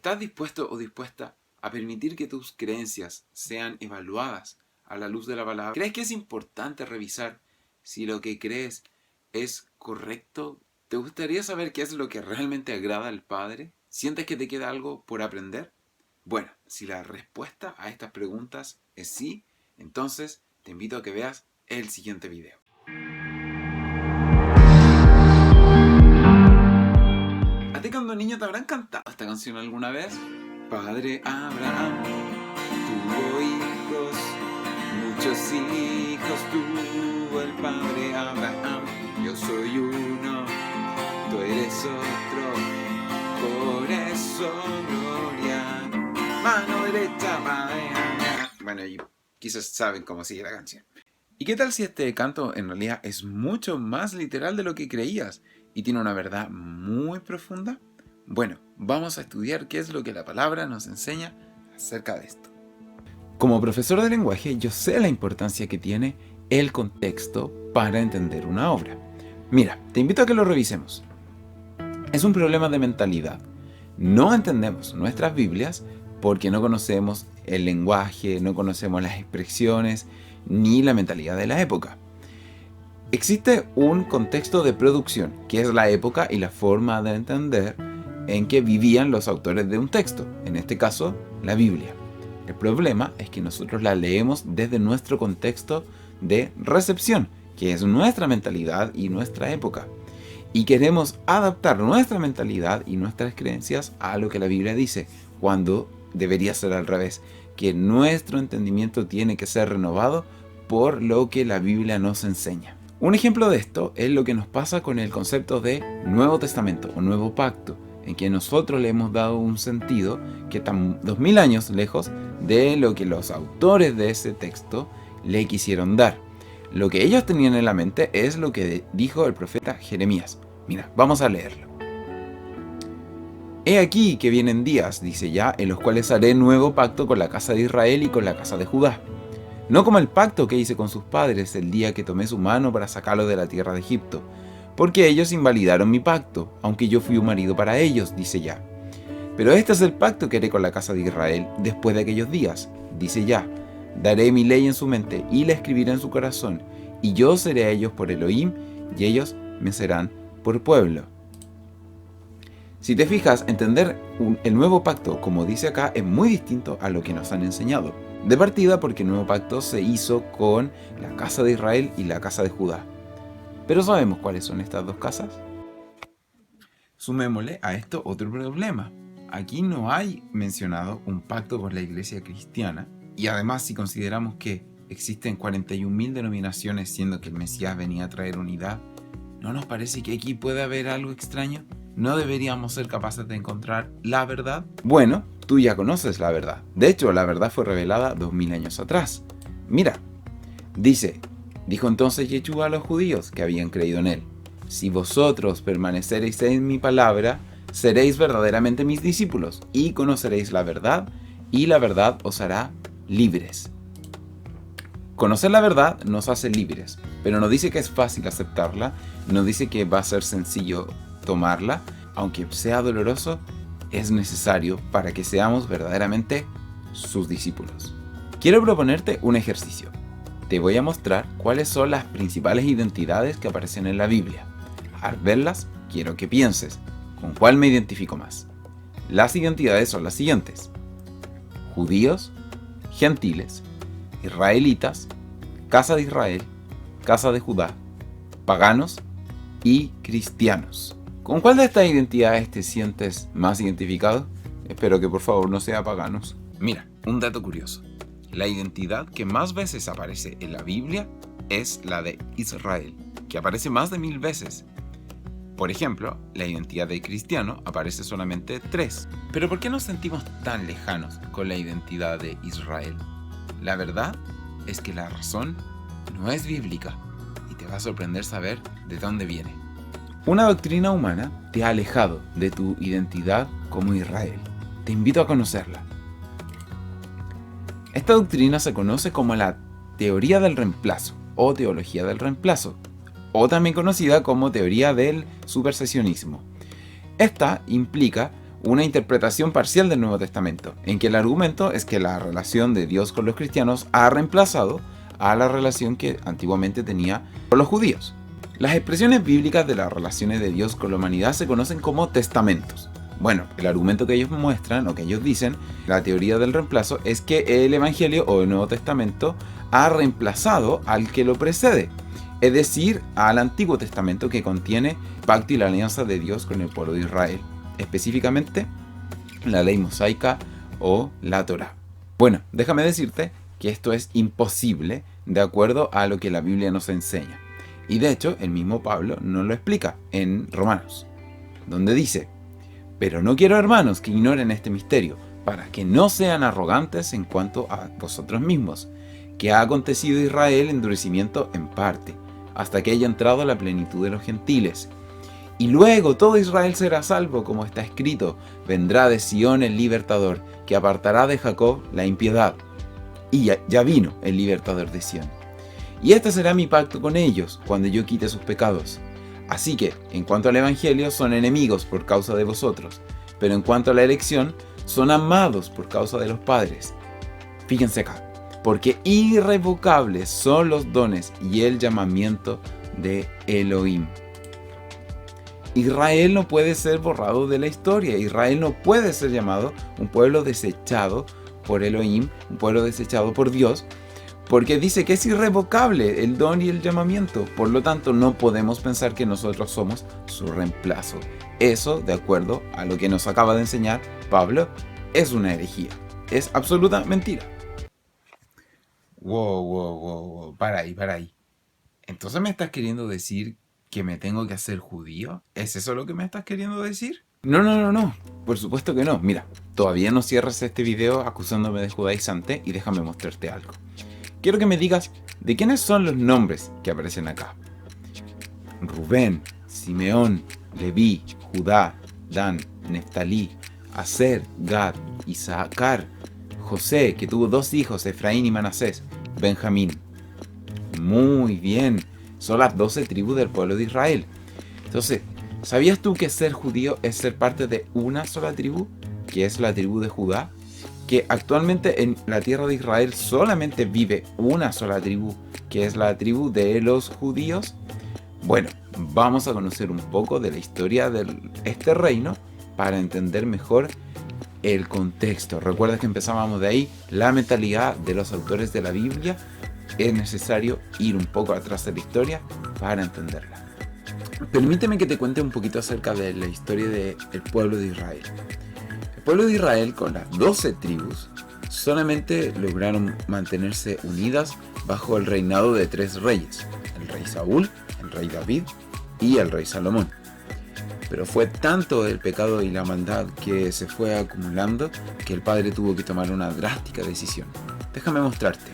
¿Estás dispuesto o dispuesta a permitir que tus creencias sean evaluadas a la luz de la palabra? ¿Crees que es importante revisar si lo que crees es correcto? ¿Te gustaría saber qué es lo que realmente agrada al Padre? ¿Sientes que te queda algo por aprender? Bueno, si la respuesta a estas preguntas es sí, entonces te invito a que veas el siguiente video. ¿A ti cuando niño te habrán cantado esta canción alguna vez? Padre Abraham tuvo hijos, muchos hijos tuvo el padre Abraham. Yo soy uno, tú eres otro, por eso gloria, mano derecha, padre Abraham. Bueno, y quizás saben cómo sigue la canción. ¿Y qué tal si este canto en realidad es mucho más literal de lo que creías y tiene una verdad muy profunda? Bueno, vamos a estudiar qué es lo que la palabra nos enseña acerca de esto. Como profesor de lenguaje, yo sé la importancia que tiene el contexto para entender una obra. Mira, te invito a que lo revisemos. Es un problema de mentalidad. No entendemos nuestras Biblias porque no conocemos el lenguaje, no conocemos las expresiones ni la mentalidad de la época. Existe un contexto de producción, que es la época y la forma de entender en que vivían los autores de un texto, en este caso, la Biblia. El problema es que nosotros la leemos desde nuestro contexto de recepción, que es nuestra mentalidad y nuestra época. Y queremos adaptar nuestra mentalidad y nuestras creencias a lo que la Biblia dice, cuando debería ser al revés, que nuestro entendimiento tiene que ser renovado por lo que la Biblia nos enseña. Un ejemplo de esto es lo que nos pasa con el concepto de Nuevo Testamento o Nuevo Pacto, en que nosotros le hemos dado un sentido que está 2000 años lejos de lo que los autores de ese texto le quisieron dar. Lo que ellos tenían en la mente es lo que dijo el profeta Jeremías. Mira, vamos a leerlo. He aquí que vienen días, dice ya, en los cuales haré nuevo pacto con la casa de Israel y con la casa de Judá. No como el pacto que hice con sus padres el día que tomé su mano para sacarlo de la tierra de Egipto, porque ellos invalidaron mi pacto, aunque yo fui un marido para ellos, dice ya. Pero este es el pacto que haré con la casa de Israel después de aquellos días, dice ya. Daré mi ley en su mente y la escribiré en su corazón, y yo seré a ellos por Elohim, y ellos me serán por pueblo. Si te fijas, entender el nuevo pacto, como dice acá, es muy distinto a lo que nos han enseñado. De partida porque el nuevo pacto se hizo con la casa de Israel y la casa de Judá. ¿Pero sabemos cuáles son estas dos casas? Sumémosle a esto otro problema. Aquí no hay mencionado un pacto con la iglesia cristiana, y además si consideramos que existen 41.000 denominaciones siendo que el Mesías venía a traer unidad, ¿no nos parece que aquí puede haber algo extraño? ¿No deberíamos ser capaces de encontrar la verdad? Bueno, tú ya conoces la verdad. De hecho, la verdad fue revelada 2000 años atrás. Mira, dijo entonces Yeshua a los judíos que habían creído en él: si vosotros permaneceréis en mi palabra, seréis verdaderamente mis discípulos, y conoceréis la verdad, y la verdad os hará libres. Conocer la verdad nos hace libres, pero no dice que es fácil aceptarla, no dice que va a ser sencillo tomarla, aunque sea doloroso, es necesario para que seamos verdaderamente sus discípulos. Quiero proponerte un ejercicio. Te voy a mostrar cuáles son las principales identidades que aparecen en la Biblia. Al verlas, quiero que pienses, ¿con cuál me identifico más? Las identidades son las siguientes: judíos, gentiles, israelitas, casa de Israel, casa de Judá, paganos y cristianos. ¿Con cuál de estas identidades te sientes más identificado? Espero que por favor no sea paganos. Mira, un dato curioso. La identidad que más veces aparece en la Biblia es la de Israel, que aparece más de 1000 veces. Por ejemplo, la identidad de cristiano aparece solamente 3. Pero ¿por qué nos sentimos tan lejanos con la identidad de Israel? La verdad es que la razón no es bíblica, y te va a sorprender saber de dónde viene. Una doctrina humana te ha alejado de tu identidad como Israel. Te invito a conocerla. Esta doctrina se conoce como la teoría del reemplazo o teología del reemplazo, o también conocida como teoría del supersesionismo. Esta implica una interpretación parcial del Nuevo Testamento, en que el argumento es que la relación de Dios con los cristianos ha reemplazado a la relación que antiguamente tenía con los judíos. Las expresiones bíblicas de las relaciones de Dios con la humanidad se conocen como testamentos. Bueno, el argumento que ellos muestran o que ellos dicen, la teoría del reemplazo, es que el Evangelio o el Nuevo Testamento ha reemplazado al que lo precede, es decir, al Antiguo Testamento que contiene el pacto y la alianza de Dios con el pueblo de Israel, específicamente la ley mosaica o la Torá. Bueno, déjame decirte que esto es imposible de acuerdo a lo que la Biblia nos enseña. Y de hecho, el mismo Pablo nos lo explica en Romanos, donde dice: pero no quiero, hermanos, que ignoren este misterio, para que no sean arrogantes en cuanto a vosotros mismos, que ha acontecido a Israel endurecimiento en parte, hasta que haya entrado a la plenitud de los gentiles. Y luego todo Israel será salvo, como está escrito: vendrá de Sión el libertador, que apartará de Jacob la impiedad. Y ya vino el libertador de Sión. Y este será mi pacto con ellos, cuando yo quite sus pecados. Así que, en cuanto al Evangelio, son enemigos por causa de vosotros, pero en cuanto a la elección, son amados por causa de los padres. Fíjense acá, porque irrevocables son los dones y el llamamiento de Elohim. Israel no puede ser borrado de la historia. Israel no puede ser llamado un pueblo desechado por Elohim, un pueblo desechado por Dios, porque dice que es irrevocable el don y el llamamiento. Por lo tanto, no podemos pensar que nosotros somos su reemplazo. Eso, de acuerdo a lo que nos acaba de enseñar Pablo, es una herejía. Es absoluta mentira. Wow. Para ahí. ¿Entonces me estás queriendo decir que me tengo que hacer judío? ¿Es eso lo que me estás queriendo decir? No. Por supuesto que no. Mira, todavía no cierres este video acusándome de judaizante y déjame mostrarte algo. Quiero que me digas de quiénes son los nombres que aparecen acá. Rubén, Simeón, Leví, Judá, Dan, Neftalí, Aser, Gad, Isaacar, José, que tuvo 2 hijos, Efraín y Manasés, Benjamín. Muy bien, son las 12 tribus del pueblo de Israel. Entonces, ¿sabías tú que ser judío es ser parte de una sola tribu, que es la tribu de Judá? Que actualmente en la tierra de Israel solamente vive una sola tribu, que es la tribu de los judíos. Bueno, vamos a conocer un poco de la historia de este reino para entender mejor el contexto. Recuerda que empezábamos de ahí, la mentalidad de los autores de la Biblia. Es necesario ir un poco atrás de la historia para entenderla. Permíteme que te cuente un poquito acerca de la historia del pueblo de Israel. El pueblo de Israel, con las 12 tribus, solamente lograron mantenerse unidas bajo el reinado de 3 reyes: el rey Saúl, el rey David y el rey Salomón. Pero fue tanto el pecado y la maldad que se fue acumulando que el padre tuvo que tomar una drástica decisión. Déjame mostrarte.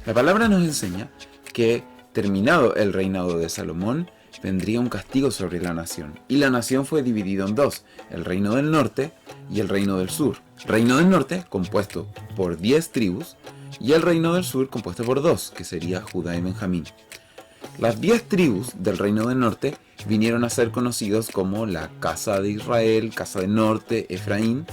La palabra nos enseña que, terminado el reinado de Salomón, vendría un castigo sobre la nación. Y la nación fue dividida en 2, el reino del norte y el reino del sur. El reino del norte, compuesto por 10 tribus, y el reino del sur, compuesto por 2, que sería Judá y Benjamín. Las 10 tribus del reino del norte vinieron a ser conocidos como la casa de Israel, casa del norte, Efraín,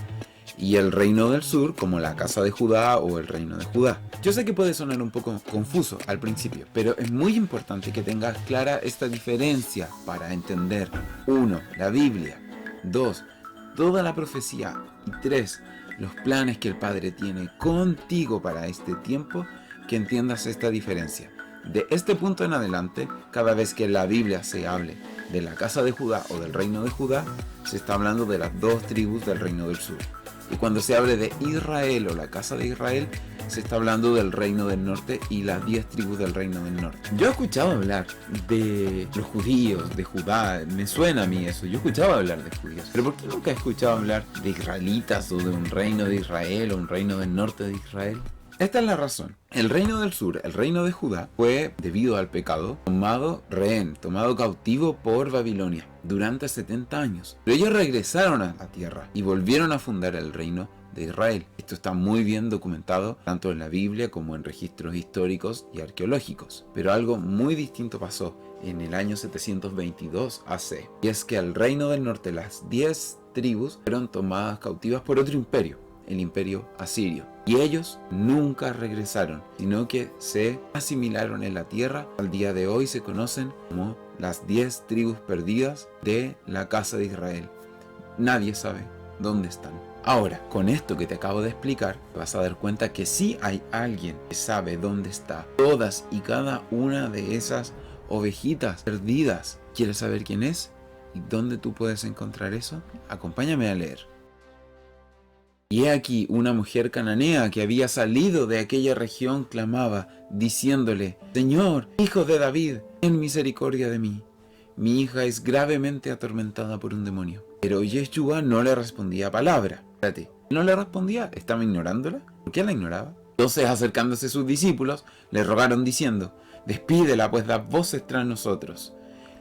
y el reino del sur como la casa de Judá o el reino de Judá. Yo sé que puede sonar un poco confuso al principio, pero es muy importante que tengas clara esta diferencia para entender: 1. La Biblia, 2. Toda la profecía, y 3. Los planes que el Padre tiene contigo para este tiempo, que entiendas esta diferencia. De este punto en adelante, cada vez que en la Biblia se hable de la casa de Judá o del reino de Judá, se está hablando de las 2 tribus del reino del sur. Y cuando se hable de Israel o la casa de Israel, se está hablando del reino del norte y las 10 tribus del reino del norte. Yo he escuchado hablar de los judíos, de Judá, me suena a mí eso. Yo he escuchado hablar de judíos, pero ¿por qué nunca he escuchado hablar de israelitas o de un reino de Israel o un reino del norte de Israel? Esta es la razón. El reino del sur, el reino de Judá, fue, debido al pecado, tomado rehén, tomado cautivo por Babilonia durante 70 años. Pero ellos regresaron a la tierra y volvieron a fundar el reino de Israel. Esto está muy bien documentado tanto en la Biblia como en registros históricos y arqueológicos. Pero algo muy distinto pasó en el año 722 AC. Y es que al reino del norte, las 10 tribus fueron tomadas cautivas por otro imperio, el imperio asirio. Y ellos nunca regresaron, sino que se asimilaron en la tierra. Al día de hoy se conocen como las 10 tribus perdidas de la casa de Israel. Nadie sabe dónde están. Ahora, con esto que te acabo de explicar, vas a dar cuenta que sí hay alguien que sabe dónde está todas y cada una de esas ovejitas perdidas. ¿Quieres saber quién es? ¿Y dónde tú puedes encontrar eso? Acompáñame a leer. Y he aquí una mujer cananea que había salido de aquella región clamaba, diciéndole: Señor, hijo de David, ten misericordia de mí. Mi hija es gravemente atormentada por un demonio. Pero Yeshua no le respondía palabra. Espérate, ¿no le respondía? ¿Estaba ignorándola? ¿Por qué la ignoraba? Entonces, acercándose sus discípulos, le rogaron diciendo: Despídela, pues da voces tras nosotros.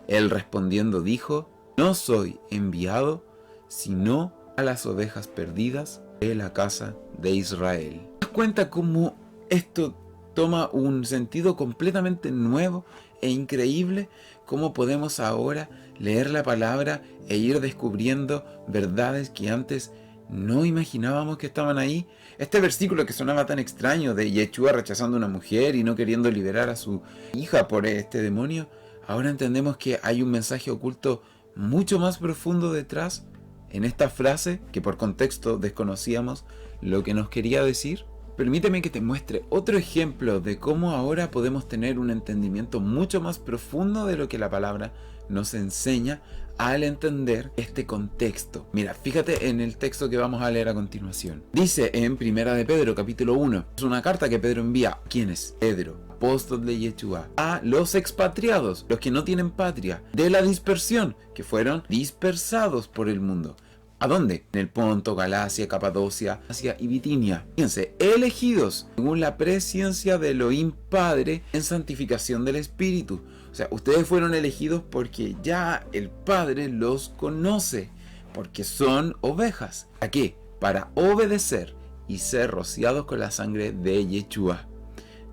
Él respondiendo dijo: No soy enviado, sino a las ovejas perdidas de la casa de Israel. ¿Te das cuenta cómo esto toma un sentido completamente nuevo e increíble? Cómo podemos ahora leer la palabra e ir descubriendo verdades que antes no imaginábamos que estaban ahí. Este versículo que sonaba tan extraño de Yeshua rechazando a una mujer y no queriendo liberar a su hija por este demonio, ahora entendemos que hay un mensaje oculto mucho más profundo detrás en esta frase que por contexto desconocíamos lo que nos quería decir. Permíteme que te muestre otro ejemplo de cómo ahora podemos tener un entendimiento mucho más profundo de lo que la palabra nos enseña al entender este contexto. Mira, fíjate en el texto que vamos a leer a continuación. Dice en Primera de Pedro, capítulo 1. Es una carta que Pedro envía. ¿Quién es? Pedro, apóstol de Yeshua, a los expatriados, los que no tienen patria, de la dispersión, que fueron dispersados por el mundo. ¿A dónde? En el Ponto, Galacia, Capadocia, Asia y Bitinia. Fíjense, elegidos según la presciencia de Elohim Padre en santificación del Espíritu. O sea, ustedes fueron elegidos porque ya el Padre los conoce, porque son ovejas. ¿A qué? Para obedecer y ser rociados con la sangre de Yeshua.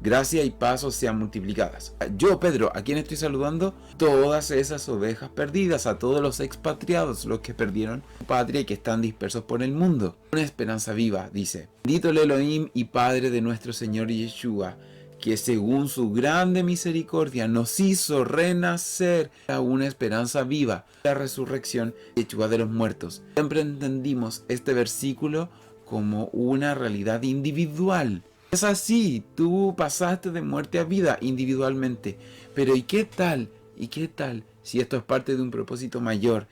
Gracia y paz os sean multiplicadas. Yo, Pedro, ¿a quién estoy saludando? Todas esas ovejas perdidas, a todos los expatriados, los que perdieron su patria y que están dispersos por el mundo. Una esperanza viva, dice. Bendito el Elohim y Padre de nuestro Señor Yeshua, que según su grande misericordia nos hizo renacer a una esperanza viva, la resurrección de Yeshua de los muertos. Siempre entendimos este versículo como una realidad individual. Es así, tú pasaste de muerte a vida individualmente. Pero ¿y qué tal? ¿Y qué tal si esto es parte de un propósito mayor?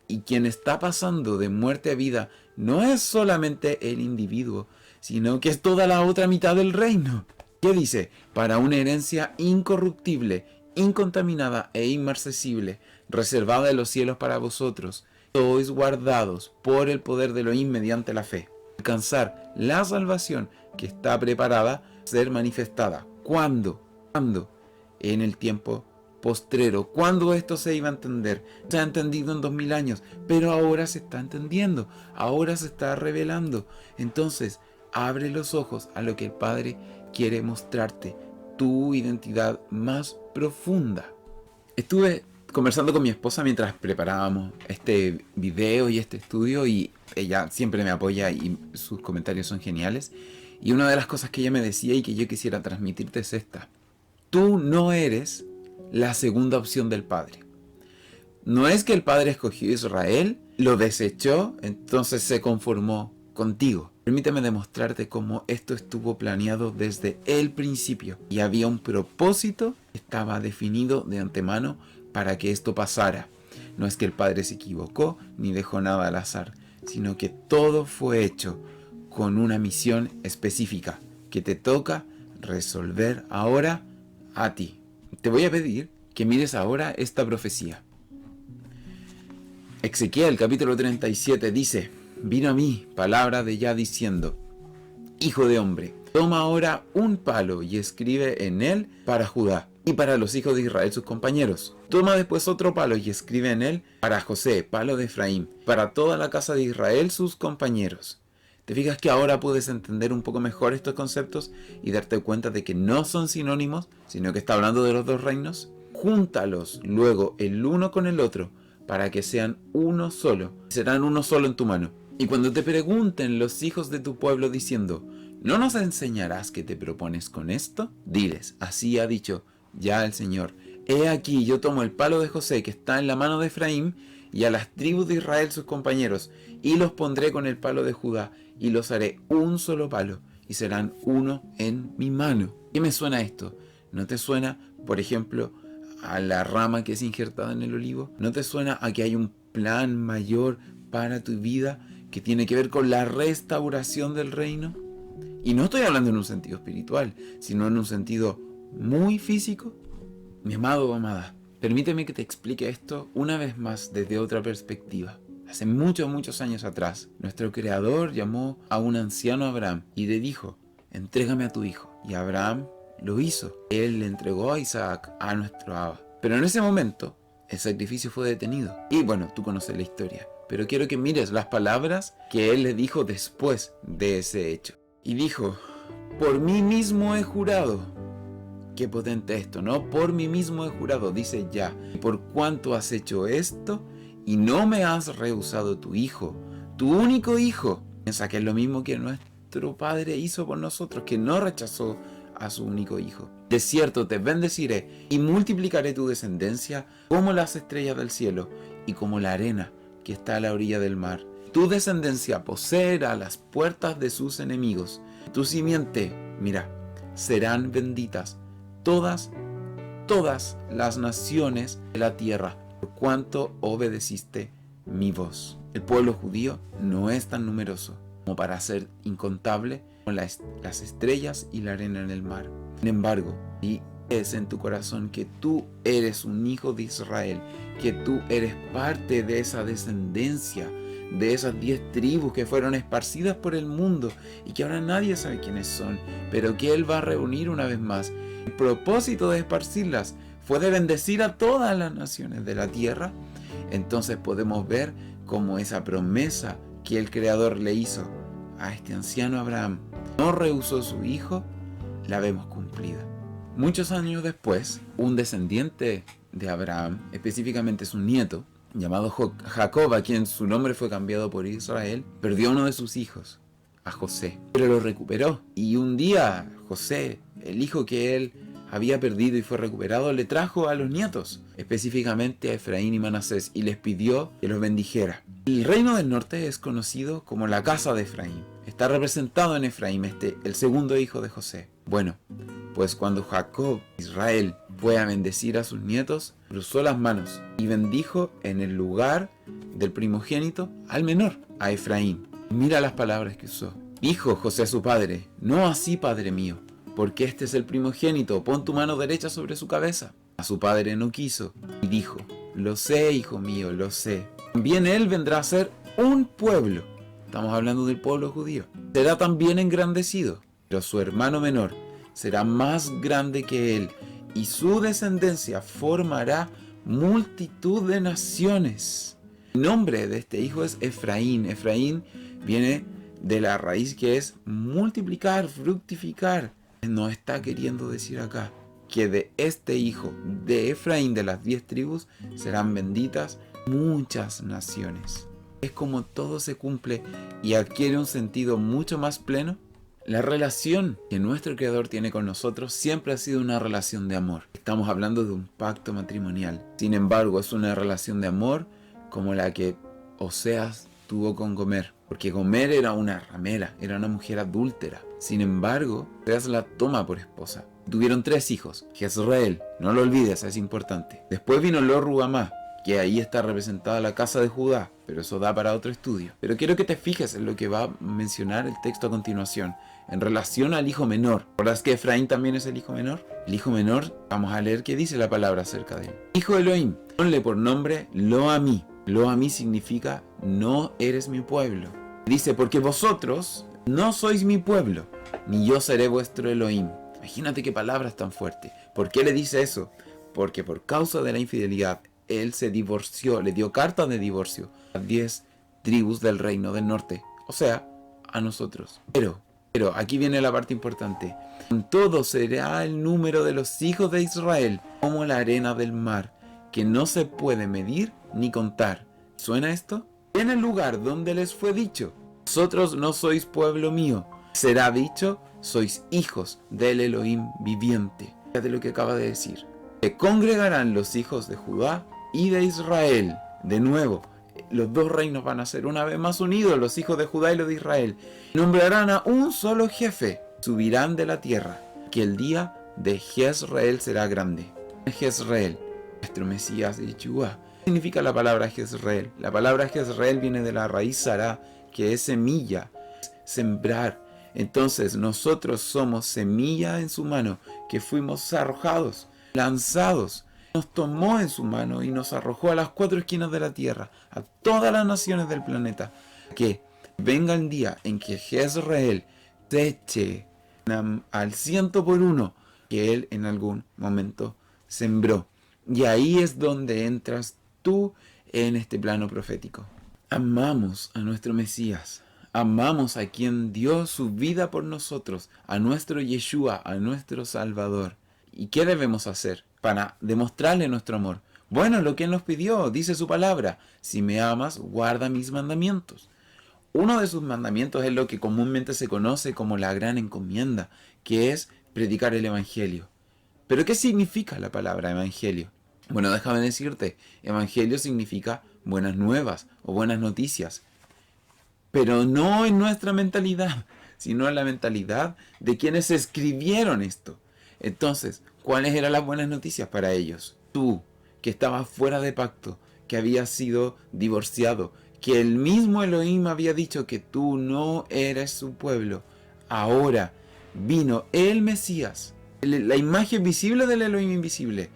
Y quien está pasando de muerte a vida no es solamente el individuo, sino que es toda la otra mitad del reino. ¿Qué dice? Para una herencia incorruptible, incontaminada e inmarcesible, reservada en los cielos para vosotros, sois guardados por el poder de Elohim mediante la fe. Alcanzar la salvación que está preparada a ser manifestada. ¿Cuándo? ¿Cuándo? En el tiempo postrero. ¿Cuándo esto se iba a entender? Se ha entendido en 2000 años, pero ahora se está entendiendo, ahora se está revelando. Entonces, abre los ojos a lo que el Padre quiere mostrarte, tu identidad más profunda. Estuve conversando con mi esposa mientras preparábamos este video y este estudio, y ella siempre me apoya y sus comentarios son geniales. Y una de las cosas que ella me decía y que yo quisiera transmitirte es esta: tú no eres la segunda opción del Padre. No es que el Padre escogió a Israel, lo desechó, entonces se conformó contigo. Permíteme demostrarte cómo esto estuvo planeado desde el principio y había un propósito que estaba definido de antemano para que esto pasara. No es que el Padre se equivocó ni dejó nada al azar, sino que todo fue hecho con una misión específica que te toca resolver ahora a ti. Te voy a pedir que mires ahora esta profecía. Ezequiel capítulo 37 dice: vino a mí palabra de Yah diciendo: hijo de hombre, toma ahora un palo y escribe en él para Judá y para los hijos de Israel sus compañeros. Toma después otro palo y escribe en él para José, palo de Efraín, para toda la casa de Israel sus compañeros. ¿Te fijas que ahora puedes entender un poco mejor estos conceptos y darte cuenta de que no son sinónimos, sino que está hablando de los dos reinos? Júntalos luego el uno con el otro para que sean uno solo. Serán uno solo en tu mano. Y cuando te pregunten los hijos de tu pueblo diciendo, ¿no nos enseñarás qué te propones con esto? Diles, así ha dicho ya el Señor. He aquí, yo tomo el palo de José que está en la mano de Efraín y a las tribus de Israel sus compañeros, y los pondré con el palo de Judá, y los haré un solo palo, y serán uno en mi mano. ¿Qué me suena esto? ¿No te suena, por ejemplo, a la rama que es injertada en el olivo? ¿No te suena a que hay un plan mayor para tu vida que tiene que ver con la restauración del reino? Y no estoy hablando en un sentido espiritual, sino en un sentido muy físico. Mi amado o amada, permíteme que te explique esto una vez más desde otra perspectiva. Hace muchos años atrás, nuestro Creador llamó a un anciano Abraham y le dijo, entrégame a tu hijo. Y Abraham lo hizo. Él le entregó a Isaac, a nuestro Abba. Pero en ese momento, el sacrificio fue detenido. Y bueno, tú conoces la historia. Pero quiero que mires las palabras que él le dijo después de ese hecho. Y dijo, por mí mismo he jurado. Qué potente esto, ¿no? Por mí mismo he jurado, dice ya. Por cuanto has hecho esto y no me has rehusado tu hijo, tu único hijo. Piensa que es lo mismo que nuestro Padre hizo por nosotros, que no rechazó a su único hijo. De cierto te bendeciré y multiplicaré tu descendencia como las estrellas del cielo y como la arena que está a la orilla del mar. Tu descendencia poseerá las puertas de sus enemigos. Tu simiente, mira, serán benditas todas las naciones de la tierra, por cuanto obedeciste mi voz. El pueblo judío no es tan numeroso como para ser incontable como las estrellas y la arena en el mar. Sin embargo, si es en tu corazón que tú eres un hijo de Israel, que tú eres parte de esa descendencia, de esas 10 tribus que fueron esparcidas por el mundo y que ahora nadie sabe quiénes son, pero que Él va a reunir una vez más. El propósito de esparcirlas fue de bendecir a todas las naciones de la tierra. Entonces podemos ver cómo esa promesa que el Creador le hizo a este anciano Abraham no rehusó su hijo, la vemos cumplida. Muchos años después, un descendiente de Abraham, específicamente su nieto, llamado Jacob, a quien su nombre fue cambiado por Israel, perdió a uno de sus hijos, a José, pero lo recuperó. Y un día José, el hijo que él había perdido y fue recuperado, le trajo a los nietos, específicamente a Efraín y Manasés, y les pidió que los bendijera. El reino del norte es conocido como la casa de Efraín. Está representado en Efraín, el segundo hijo de José. Bueno, pues cuando Jacob, Israel, fue a bendecir a sus nietos, cruzó las manos y bendijo en el lugar del primogénito al menor, a Efraín. Mira las palabras que usó. Dijo José a su padre, no así, padre mío, porque este es el primogénito, pon tu mano derecha sobre su cabeza. A su padre no quiso y dijo, lo sé, hijo mío, lo sé. También él vendrá a ser un pueblo. Estamos hablando del pueblo judío. Será también engrandecido, pero su hermano menor será más grande que él, y su descendencia formará multitud de naciones. El nombre de este hijo es Efraín. Efraín viene de la raíz que es multiplicar, fructificar. Nos está queriendo decir acá que de este hijo de Efraín, de las 10 tribus, serán benditas muchas naciones. Es como todo se cumple y adquiere un sentido mucho más pleno. La relación que nuestro Creador tiene con nosotros siempre ha sido una relación de amor. Estamos hablando de un pacto matrimonial. Sin embargo, es una relación de amor como la que Oseas tuvo con Gomer. Porque Gomer era una ramera, era una mujer adúltera. Sin embargo, Oseas la toma por esposa. Tuvieron 3 hijos. Jezreel, no lo olvides, es importante. Después vino Lo-Ruhamá, que ahí está representada la casa de Judá, pero eso da para otro estudio. Pero quiero que te fijes en lo que va a mencionar el texto a continuación, en relación al hijo menor. ¿Recuerdas que Efraín también es el hijo menor? El hijo menor, vamos a leer qué dice la palabra acerca de él. Hijo de Elohim, ponle por nombre Lo-Amí. Lo-Amí significa no eres mi pueblo. Dice, porque vosotros no sois mi pueblo, ni yo seré vuestro Elohim. Imagínate qué palabras tan fuertes. ¿Por qué le dice eso? Porque por causa de la infidelidad, él se divorció, le dio carta de divorcio a 10 tribus del reino del norte, o sea, a nosotros. Pero aquí viene la parte importante. Con todo será el número de los hijos de Israel como la arena del mar, que no se puede medir ni contar. ¿Suena esto? En el lugar donde les fue dicho, vosotros no sois pueblo mío, será dicho, sois hijos del Elohim viviente. Fíjate lo que acaba de decir. Se congregarán los hijos de Judá y de Israel. De nuevo, los dos reinos van a ser una vez más unidos, los hijos de Judá y los de Israel. Nombrarán a un solo jefe, subirán de la tierra, que el día de Jezreel será grande. Jezreel, nuestro Mesías de Yeshua. ¿Qué significa la palabra Jezreel? La palabra Jezreel viene de la raíz Sará, que es semilla, sembrar. Entonces nosotros somos semilla en su mano, que fuimos arrojados, lanzados. Nos tomó en su mano y nos arrojó a las cuatro esquinas de la tierra, a todas las naciones del planeta. Que venga el día en que Jezreel se eche al 100 por 1 que él en algún momento sembró. Y ahí es donde entras tú en este plano profético. Amamos a nuestro Mesías. Amamos a quien dio su vida por nosotros, a nuestro Yeshua, a nuestro Salvador. ¿Y qué debemos hacer para demostrarle nuestro amor? Bueno, lo que Él nos pidió, dice su palabra: si me amas, guarda mis mandamientos. Uno de sus mandamientos es lo que comúnmente se conoce como la gran encomienda, que es predicar el Evangelio. ¿Pero qué significa la palabra Evangelio? Bueno, déjame decirte, Evangelio significa buenas nuevas o buenas noticias. Pero no en nuestra mentalidad, sino en la mentalidad de quienes escribieron esto. Entonces, ¿cuáles eran las buenas noticias para ellos? Tú, que estabas fuera de pacto, que habías sido divorciado, que el mismo Elohim había dicho que tú no eres su pueblo. Ahora vino el Mesías, la imagen visible del Elohim invisible.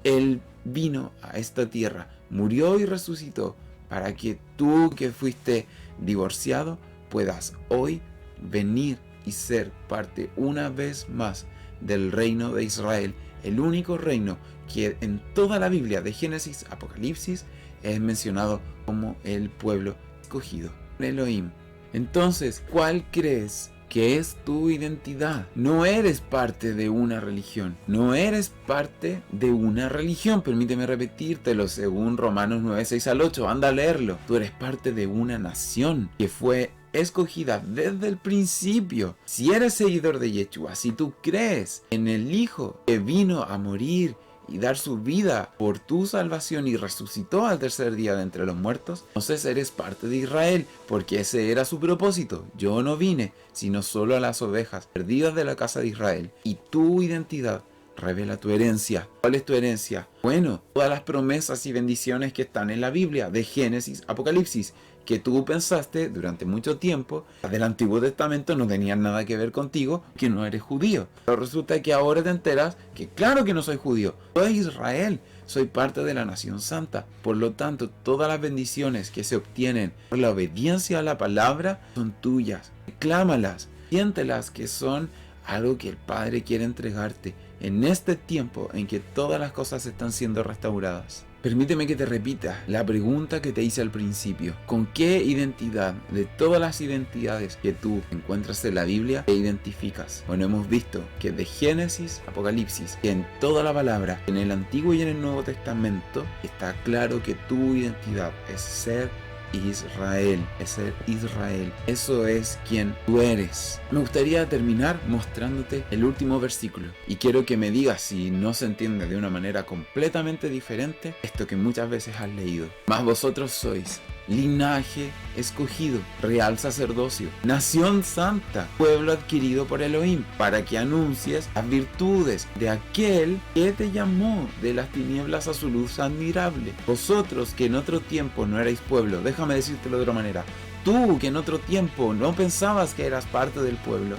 Él vino a esta tierra, murió y resucitó para que tú, que fuiste divorciado, puedas hoy venir y ser parte una vez más del reino de Israel, el único reino que en toda la Biblia, de Génesis a Apocalipsis, es mencionado como el pueblo escogido, Elohim. Entonces, ¿cuál crees que es tu identidad? No eres parte de una religión, no eres parte de una religión, permíteme repetírtelo según Romanos 9, 6 al 8, anda a leerlo. Tú eres parte de una nación que fue escogida desde el principio. Si eres seguidor de Yeshua, si tú crees en el Hijo que vino a morir y dar su vida por tu salvación y resucitó al tercer día de entre los muertos, entonces eres parte de Israel, porque ese era su propósito. Yo no vine sino solo a las ovejas perdidas de la casa de Israel. Y tu identidad revela tu herencia. ¿Cuál es tu herencia? Bueno, todas las promesas y bendiciones que están en la Biblia, de Génesis, Apocalipsis, que tú pensaste durante mucho tiempo del Antiguo Testamento no tenían nada que ver contigo, que no eres judío. Pero resulta que ahora te enteras que claro que no soy judío, soy Israel, soy parte de la nación santa. Por lo tanto, todas las bendiciones que se obtienen por la obediencia a la palabra son tuyas. Reclámalas, siéntelas, que son algo que el Padre quiere entregarte en este tiempo en que todas las cosas están siendo restauradas. Permíteme que te repita la pregunta que te hice al principio. ¿Con qué identidad de todas las identidades que tú encuentras en la Biblia te identificas? Bueno, hemos visto que de Génesis a Apocalipsis, que en toda la palabra, en el Antiguo y en el Nuevo Testamento, está claro que tu identidad es ser Israel, es ser Israel. Eso es quien tú eres. Me gustaría terminar mostrándote el último versículo y quiero que me digas si no se entiende de una manera completamente diferente esto que muchas veces has leído. Mas vosotros sois linaje escogido, real sacerdocio, nación santa, pueblo adquirido por Elohim, para que anuncies las virtudes de aquel que te llamó de las tinieblas a su luz admirable. Vosotros que en otro tiempo no erais pueblo, déjame decírtelo de otra manera, tú que en otro tiempo no pensabas que eras parte del pueblo,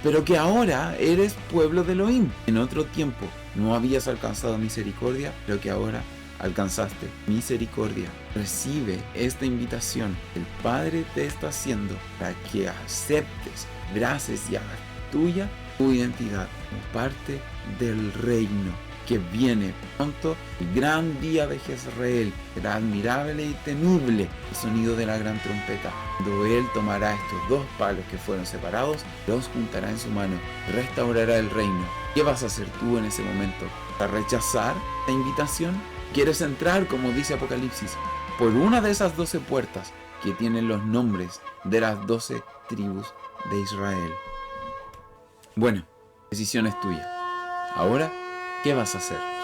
pero que ahora eres pueblo de Elohim. En otro tiempo no habías alcanzado misericordia, pero que ahora alcanzaste misericordia. Recibe esta invitación que el Padre te está haciendo para que aceptes, abraces y hagas tuya tu identidad como parte del reino que viene pronto. El gran día de Jezreel será admirable y temible el sonido de la gran trompeta, cuando Él tomará estos dos palos que fueron separados, los juntará en su mano, restaurará el reino. ¿Qué vas a hacer tú en ese momento? ¿Para rechazar la invitación? ¿Quieres entrar, como dice Apocalipsis, por una de esas 12 puertas que tienen los nombres de las 12 tribus de Israel? Bueno, decisión es tuya. Ahora, ¿qué vas a hacer?